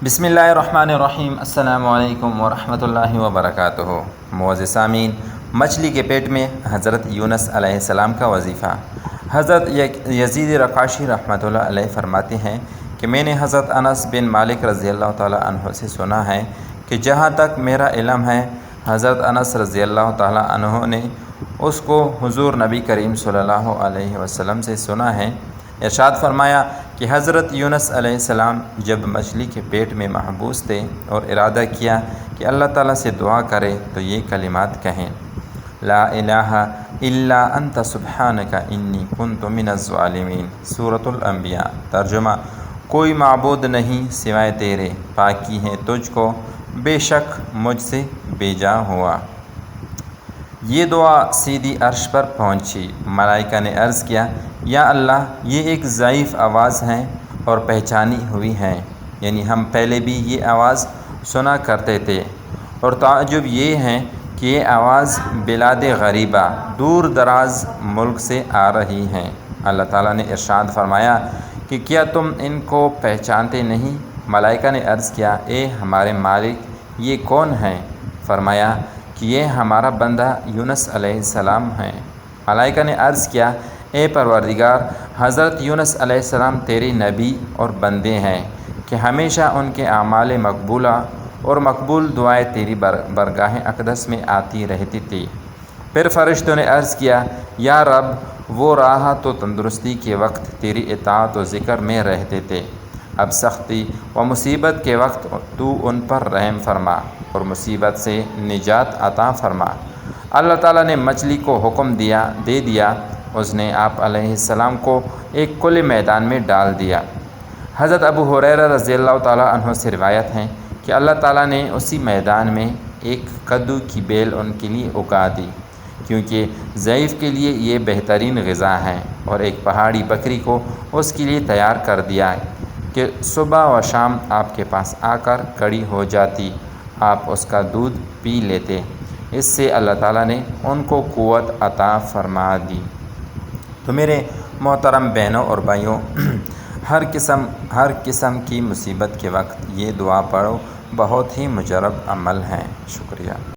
بسم اللہ الرحمن الرحیم۔ السلام علیکم ورحمۃ اللہ وبرکاتہ۔ معزز سامعین، مچھلی کے پیٹ میں حضرت یونس علیہ السلام کا وظیفہ۔ حضرت یزید رقاشی رحمۃ اللہ علیہ فرماتے ہیں کہ میں نے حضرت انس بن مالک رضی اللہ تعالی عنہ سے سنا ہے کہ جہاں تک میرا علم ہے، حضرت انس رضی اللہ تعالی عنہ نے اس کو حضور نبی کریم صلی اللہ علیہ وسلم سے سنا ہے۔ ارشاد فرمایا کہ حضرت یونس علیہ السلام جب مچھلی کے پیٹ میں محبوس تھے اور ارادہ کیا کہ اللہ تعالیٰ سے دعا کرے تو یہ کلمات کہیں: لا الہ الا انت سبحانک انی کنت من الظالمین۔ سورۃ الانبیاء۔ ترجمہ: کوئی معبود نہیں سوائے تیرے، پاکی ہے تجھ کو، بے شک مجھ سے بے جا ہوا۔ یہ دعا سیدھی عرش پر پہنچی۔ ملائکہ نے عرض کیا: یا اللہ، یہ ایک ضعیف آواز ہے اور پہچانی ہوئی ہے، یعنی ہم پہلے بھی یہ آواز سنا کرتے تھے، اور تعجب یہ ہے کہ یہ آواز بلاد غریبہ، دور دراز ملک سے آ رہی ہے۔ اللہ تعالیٰ نے ارشاد فرمایا کہ کیا تم ان کو پہچانتے نہیں؟ ملائکہ نے عرض کیا: اے ہمارے مالک، یہ کون ہیں؟ فرمایا کہ یہ ہمارا بندہ یونس علیہ السلام ہیں۔ ملائکہ نے عرض کیا: اے پروردگار، حضرت یونس علیہ السلام تیرے نبی اور بندے ہیں کہ ہمیشہ ان کے اعمال مقبولہ اور مقبول دعائیں تیری برگاہ اقدس میں آتی رہتی تھی۔ پھر فرشتوں نے عرض کیا: یا رب، وہ راحت و تندرستی کے وقت تیری اطاعت و ذکر میں رہتے تھے، اب سختی و مصیبت کے وقت تو ان پر رحم فرما اور مصیبت سے نجات عطا فرما۔ اللہ تعالیٰ نے مچھلی کو حکم دے دیا، اس نے آپ علیہ السلام کو ایک کھلے میدان میں ڈال دیا۔ حضرت ابو ہریرہ رضی اللہ تعالیٰ عنہ سے روایت ہے کہ اللہ تعالیٰ نے اسی میدان میں ایک کدو کی بیل ان کے لیے اگا دی، کیونکہ ضعیف کے لیے یہ بہترین غذا ہے، اور ایک پہاڑی بکری کو اس کے لیے تیار کر دیا کہ صبح و شام آپ کے پاس آ کر کھڑی ہو جاتی، آپ اس کا دودھ پی لیتے۔ اس سے اللہ تعالیٰ نے ان کو قوت عطا فرما دی۔ تو میرے محترم بہنوں اور بھائیوں، ہر قسم کی مصیبت کے وقت یہ دعا پڑھو، بہت ہی مجرب عمل ہے۔ شکریہ۔